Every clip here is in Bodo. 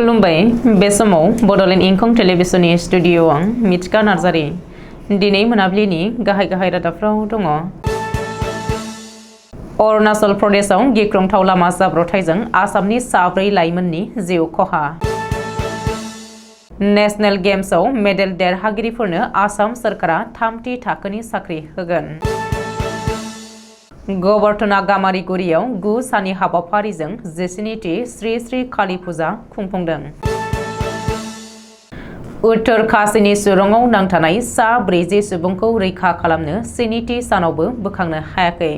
खुलुमबाय बे समाव बड'लेण्ड इंखं टेलिभिजननि स्टुडिअ आं मिथिका नार्जारि दिनै मोनाबिलिनि गाहाय रादाबफ्राव दङ। अरुणाचल प्रदेशआव गिख्रंथाव लामा जाब्रबथायजों आसामनि 4 लाइमोननि जिउ खहा। नेशनेल गेम्सआव मेडेल देरहागिरिफोरनो आसाम सोरखारा 3थि थाखोनि साख्रि होगोन। गबर्धना गामारिगुरियाव 9 साननि हाबाफारिजों 14थि श्री श्री काली फुजा खुंफुंदों। उत्तर काशीनि सुरंगआव नांथानाय 40 सुबुंखौ रैखा खालामनो 7थि सानावबो बोखांनो हायाखै।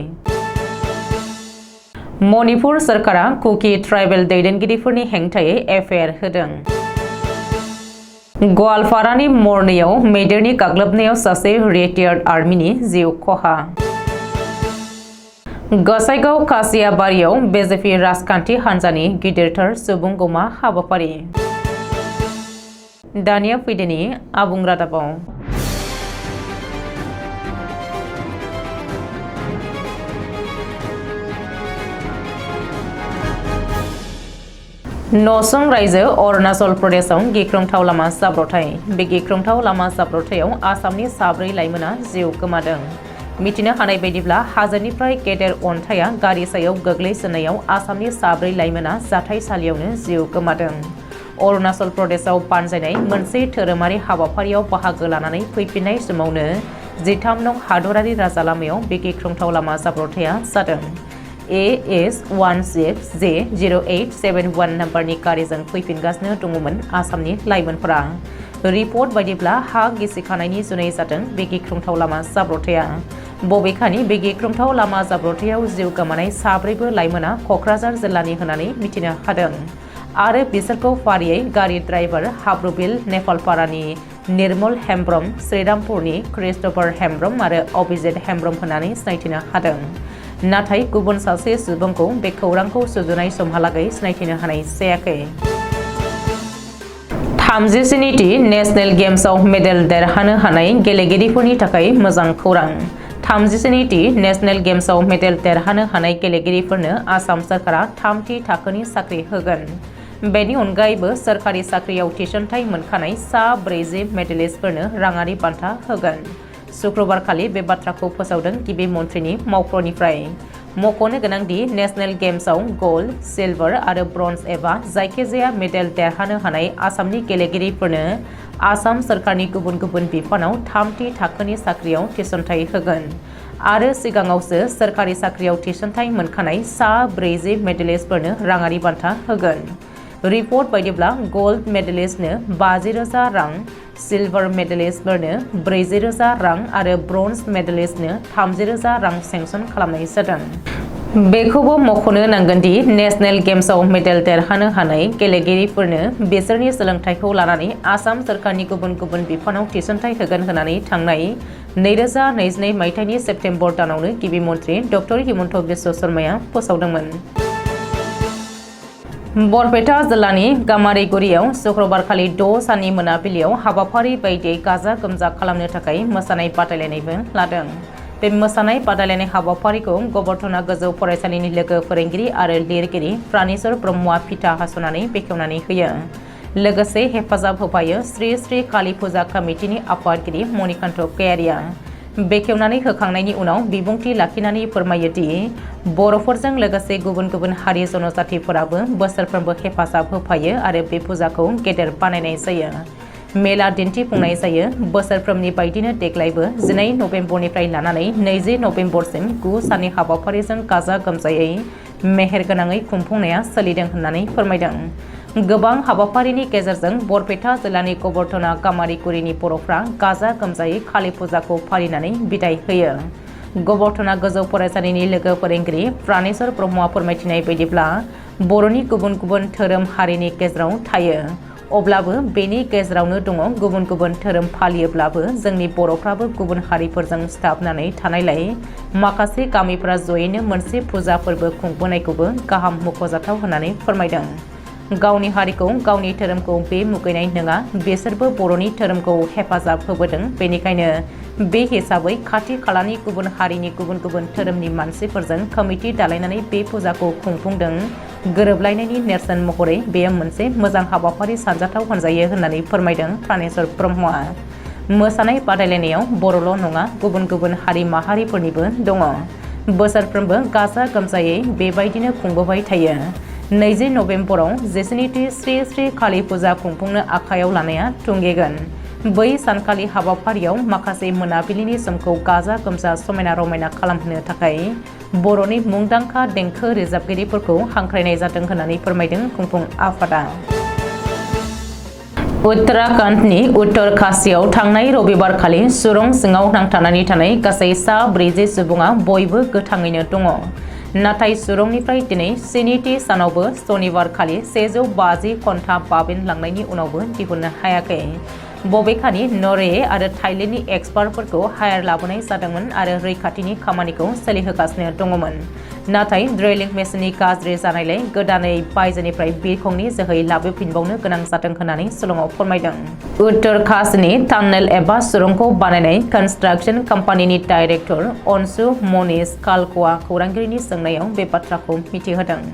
मणिपुर सोरखारा कुकी ट्राइबेल दैदेनगिरिफोरनि हेंथायै एफआइआर होदों। गवालपारानि मरनैयाव मैदेरनि गाग्लोबनायाव सासे रिटायार्ड आर्मिनि जिउ खहा। गसाइगाव कासियाबारियाव बिजेपि राजखान्थि हान्जानि गिदिरथार सुबुंगौमा हाबाफारि। दानिया फैदोनि आबुं रादाबाव। नसुं रायजो अरुणाचल प्रदेशआव गिख्रंथाव लामा जाब्रबथाय। बे गिख्रंथाव लामा जाब्रबथायाव आसामनि 4 लाइमोना जिउ गोमादों। मिथिनो हानाय बायदिब्ला हाजोनिफ्राय गेदेर अन्थाइया गारि सायाव गोग्लैसोनायाव आसामनि 4 लाइमोना जाथायसालियावनो जिउ गोमादों। अरुणाचल प्रदेशआव बानजायनाय मोनसे धोरोमारि हाबाफारियाव बाहागो लानानै फैफिननाय समावनो 13 नं हादरारि राजा लामायाव बे गिख्रंथाव लामा जाब्रबथाया जादों। AS16J0871 नम्बरनि गारिजों फैफिनगासिनो दङमोन आसामनि लाइमोनफोरा। रिपर्ट बायदिब्ला हा गिसिखानायनि जुनै जादों बे गिख्रंथाव लामा जाब्रबथाया। बबेखानि बे गिख्रंथाव लामा जाब्रबथायाव जिउ गोमानाय 4 लाइमोना क'क्राझार जिल्लानि होननानै मिथिनो हादों आरो बिसोरखौ फारियै गारि ड्राइभार हाब्रुबिल नेपालपारानि निर्मल हेम्ब्रम, श्रीरामपुरनि क्रिस्टफार हेम्ब्रम आरो अभिजित हेम्ब्रम होननानै सिनायथिनो हादों। नाथाय गुबुन सासे सुबुंखौ बे खौरांखौ सुजुनाय समहालागै सिनायथिनो हानाय जायाखै। 37थि नेशनेल गेम्सआव मेडेल देरहानो हानाय गेलेगिरिफोरनि थाखाय मोजां खौरां। 37थि नेशनेल गेम्सआव मेडेल देरहानो हानाय गेलेगिरिफोरनो आसाम सोरखारा 3थि थाखोनि साख्रि होगोन। बेनि अनगायैबो सोरखारि साख्रियाव थिसनथाइ मोनखानाय 40 मेडेलिस्टफोरनो राङारि बान्था होगोन। शुक्रबारखालि बे बाथ्राखौ फोसावदों गिबि मन्थ्रिनि मावख'निफ्राय। मख'नो गोनांदि नेशनेल गेम्सआव गल्ड, सिलभार आरो ब्रन्ज एबा जायखिजाया मेडेल देरहानो हानाय आसामनि गेलेगिरिफोरनो आसाम सोरखारनि गुबुन गुबुन बिफानाव 3थि थाखोनि साख्रियाव थिसनथाइ होगोन आरो सिगाङावसो सोरखारि साख्रियाव थिसनथाइ मोनखानाय 40 मेडेलिस्टफोरनो राङारि बान्था होगोन। रिपर्ट बायदिब्ला गल्ड मेडेलिस्टनो 50,000 रां, सिलभार मेडेलिस्टफोरनो 40,000 रां आरो ब्रन्ज मेडेलिस्टनो 30,000 रां सेंसन खालामनाय जादों। बेखौबो मख'नो नांगोनदि नेशनेल गेम्सआव मेडेल देरहानो हानाय गेलेगिरिफोरनो बिसोरनि सोलोंथाइखौ लानानै आसाम सोरखारनि गुबुन गुबुन बिफानाव थिसनथाइ होगोन होननानै थांनाय 2022 मायथाइनि सेप्तेम्बर दानावनो गिबि मन्थ्रि डक्टर हिमन्त बिश्व शर्माया फोसावदोंमोन। बरपेटा जिल्लानि गामारिगुरियाव शुक्रबारखालि 6 साननि मोनाबिलियाव हाबाफारि बायदियै गाजा गोमजा खालामनो थाखाय मोसानाय बादायलायनायबो लादों। बे मोसानाय बादायलायनाय हाबाफारिखौ गबर्धना गोजौ फरायसालिनि लोगो फोरोंगिरि आरो लिरगिरि प्राणेश्वर ब्रह्मआ फिथा हास'नानै बेखेवनानै होयो। लोगोसे हेफाजाब होफायो श्री श्री काली फुजा कमिटिनि आफादगिरि मणिकान्त गयारिया। बेखेवनानै होखांनायनि उनाव बिबुंथि लाखिनानै फोरमायोदि बर'फोरजों लोगोसे गुबुन गुबुन हारि जनजातिफोराबो बोसोरफ्रोमबो हेफाजाब होफायो आरो बे फुजाखौ गेदेर बानायनाय जायो। मेला दिन्थिफुंनाय जायो। बोसोरफ्रोमनि बायदिनो देग्लायबो 12 नभेम्बरनिफ्राय लानानै 20 नभेम्बरसिम 9 साननि हाबाफारिजों गाजा गोमजायै मेहेरगोनाङै खुंफुंनाया सोलिदों होननानै फोरमायदों। गोबां हाबाफारिनि गेजेरजों बरपेटा जिल्लानि गबर्धना गामारिगुरिनि बर'फ्रा गाजा गोमजायै काली फुजाखौ फालिनानै बिदाय होयो। गबर्धना गोजौ फरायसालिनि लोगो फोरोंगिरि प्राणेश्वर ब्रह्मआ फोरमायथिनाय बायदिब्ला बर'नि गुबुन गुबुन धोरोम हारिनि गेजेराव थायो। अब्लाबो बेनि गेजेरावनो दङ गुबुन गुबुन धोरोम फालियोब्लाबो जोंनि बर'फ्राबो गुबुन हारिफोरजों सिथाबनानै थानायलाय माखासे गामिफोरा जयैनो मोनसे फुजा फोरबो खुंबोनायखौबो गाहाम मख'जाथाव होननानै फोरमायदों। गावनि हारिखौ गावनि धोरोमखौ बे मुगैनाय नङा, बिसोरबो बर'नि धोरोमखौ हेफाजाब होबोदों। बेनिखायनो बे हिसाबै खाथि खालानि गुबुन हारिनि गुबुन गुबुन धोरोमनि मानसिफोरजों कमिटि दालायनानै बे फुजाखौ खुंफुंदों। गोरोबलायनायनि नेरसोन महरै बेयो मोनसे मोजां हाबाफारि सानजाथाव होनजायो होननानै फोरमायदों प्रानेश्वर ब्रह्मआ। मोसानाय बादायलायनायाव बर'ल' नङा गुबुन गुबुन हारि माहारिफोरनिबो दङ। बोसोरफ्रोमबो गाजा गोमजायै बेबायदिनो खुंबोबाय थायो। 20 नभेम्बराव जेसेनिथि श्री श्री काली फुजा खुंफुंनो आखायाव लानाया थुंगेगोन। बै सानखालि हाबाफारियाव माखासे मोनाबिलिनि समखौ गाजा गोमजा समायना रमायना खालामहोनो थाखाय बर'नि मुंदांखा देंखो रोजाबगिरिफोरखौ हांख्रायनाय जादों होननानै फोरमायदों खुंफुं आफादा। उत्तराखंडनि उत्तर काशीयाव थांनाय रबिबारखालि सुरं सिङाव नांथानानै थानाय गासै 40 सुबुङा बयबो गोथाङैनो दङ। नाथाय सुरंनिफ्राय दिनै 7थि सानावबो सनिबारखालि 150 घन्टा बाबेनलांनायनि उनावबो दिहुननो हायाखै। बबेखानि नरवे आरो थाइलेन्डनि एक्सपार्टफोरखौ हायार लाबोनाय जादोंमोन आरो रैखाथिनि खामानिखौ सोलिहोगासिनो दङमोन। नाथाय ड्रिलिं मेसिननि गाज्रि जानायलाय गोदानै बायजोनिफ्राय बिरखंनि जोहै लाबोफिनबावनो गोनां जादों होननानै शिलंआव फोरमायदों। उत्तर काशीनि टानेल एबा सुरंखौ बानायनाय कन्स्ट्राक्शन कम्पानिनि डाइरेक्टर अनसु मनीष कालक'आ खौरांगिरिनि सोंनायाव बे बाथ्राखौ मिथिहोदों।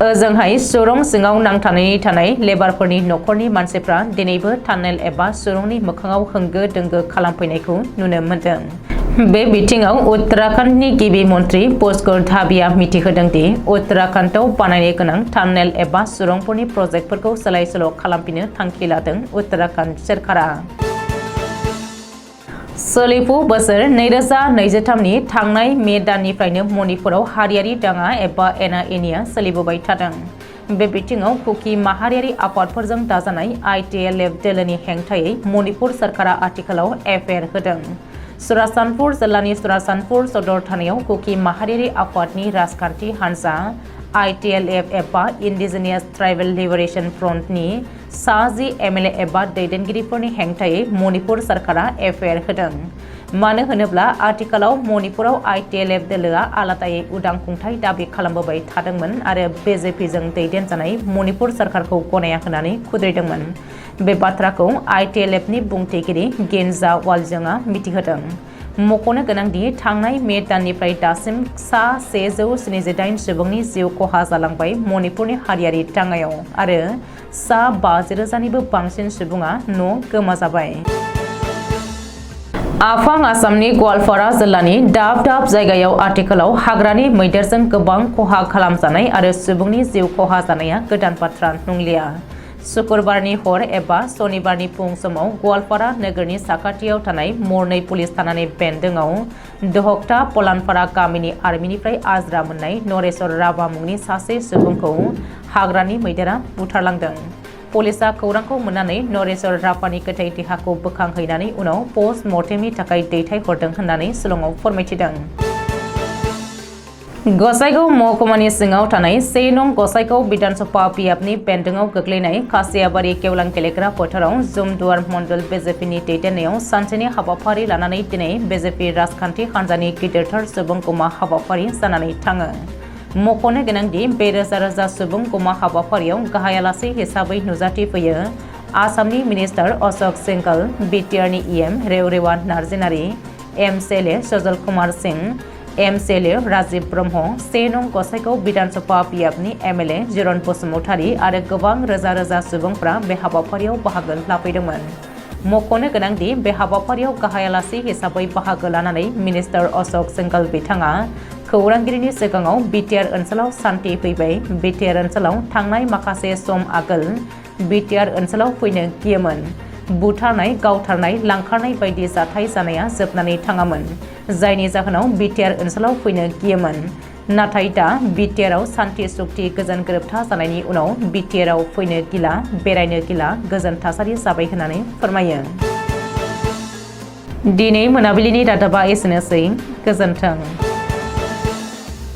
ओजोंहाय सुरं सिङाव नांथानानै थानाय लेबारफोरनि नखरनि मानसिफ्रा दिनैबो टानेल एबा सुरंनि मोखाङाव होंगो दोंगो खालामफैनायखौ नुनो मोन्दों। बे बिथिङाव उत्तराखंडनि गिबि मन्त्रि पुष्कर धामीआ मिथिहोदों दि उत्तराखंडआव बानायनो गोनां टानेल एबा सुरंफोरनि प्रजेक्टफोरखौ सोलाय सोल' खालामफिननो थांखि लादों उत्तराखंड सोरखारा। सोलिफु बोसोर 2023नि थांनाय मे दाननिफ्रायनो मणिपुराव हारियारि दाङा एबा एना-एनिया सोलिबोबाय थादों। बे बिथिङाव कुकी माहारियारि आफादफोरजों दाजानाय ITLF दोलोनि हेंथायै मणिपुर सोरखारा आथिखालाव एफआइआर होदों। चुराचान्दपुर जिल्लानि चुराचान्दपुर सदर थानायाव कुकी माहारियारि आफादनि राजखान्थि हान्जा ITLF एबा इन्डिजिनियास ट्राइबेल लिबारेशन फ्रन्टनि 10 MLA एबा दैदेनगिरिफोरनि हेंथायै मणिपुर सोरखारा एफआइआर होदों। मानो होनोब्ला आथिखालाव मणिपुराव ITLF दोलोआ आलादायै उदां खुंथाय दाबि खालामबोबाय थादोंमोन आरो BJPजों दैदेनजानाय मणिपुर सोरखारखौ गनाया होननानै खुद्रिदोंमोन। बे बाथ्राखौ ITLFनि बुंथिगिरि गेनजा वालजोंआ मिथिहोदों। मख'नो गोनांदि थांनाय मे दाननिफ्राय दासिम सा 178 सुबुंनि जिउ खहा जालांबाय मणिपुरनि हारियारि दाङायाव आरो सा 50,000निबो बांसिन सुबुङा न' गोमाजाबाय। आफां आसामनि गवालपारा जिल्लानि दाब दाब जायगायाव आथिखालाव हाग्रानि मैदेरजों गोबां खहा खालामजानाय आरो सुबुंनि जिउ खहा जानाया गोदान बाथ्रा नंलिया। शुक्रबारनि हर एबा सनिबारनि फुं समाव गवालपारा नोगोरनि साखाथियाव थानाय मरनै पुलिस थानानि बेन्दोंआव दहकता पलानपारा गामिनि आर्मिनिफ्राय आज्रा मोननाय नरेश्वर राभा मुंनि सासे सुबुंखौ हाग्रानि मैदेरा बुथारलांदों। पुलिसआ खौरांखौ मोननानै नरेश्वर राभानि गोथै देहाखौ बोखांहैनानै उनाव पस्ट मर्टेमनि थाखाय दैथायहरदों होननानै शिलंआव फोरमायथिदों। गसाइगाव महकुमानि सिङाव थानाय 1 नं गसाइगाव विधानसभा बियाबनि बेन्दोंआव गोग्लैनाय खासियाबारि गेवलां गेलेग्रा फोथाराव जुमदुवार मण्डल BJPनि दैदेननायाव सानसेनि हाबाफारि लानानै दिनै BJP राजखान्थि हान्जानि गिदिरथार सुबुं गमा हाबाफारि जानानै थाङो। मख'नो गोनांदि बे रोजा रोजा सुबुं गमा हाबाफारियाव गाहाय आलासि हिसाबै नुजाथिफैयो आसामनि मिनिस्टार अशोक सिंघल, BTRनि EM Rewrewa Narzinari, MCLA Sajal Kumar Singh, MCLA Rajiv Brahma, 1 नं गसाइगाव विधानसभा बियाबनि MLA जिरन बसुमतारी आरो गोबां रोजा रोजा सुबुंफ्रा बे हाबाफारियाव बाहागो लाफैदोंमोन। मख'नो गोनांदि बे हाबाफारियाव गाहाय आलासि हिसाबै बाहागो लानानै मिनिस्टार अशोक सिंघल बिथाङा खौरांगिरिनि सिगाङाव BTR ओनसोलाव सान्थि फैबाय। BTR ओनसोलाव थांनाय माखासे सम आगोल BTR ओनसोलाव फैनो गियोमोन। बुथारनाय, गावथारनाय, लांखारनाय बायदि जाथाय जानाया जोबनानै थाङामोन, जायनि जाहोनाव BTR ओनसोलाव फैनो गियोमोन। नाथाय दा BTRआव सान्थि सुक्ति गोजोन गोरोबथा जानायनि उनाव BTRआव फैनो गिला, बेरायनो गिला, गोजोन थासारि जाबाय होननानै फोरमायो। दिनै मोनाबिलिनि रादाबा एसेनोसै। गोजोन्थों।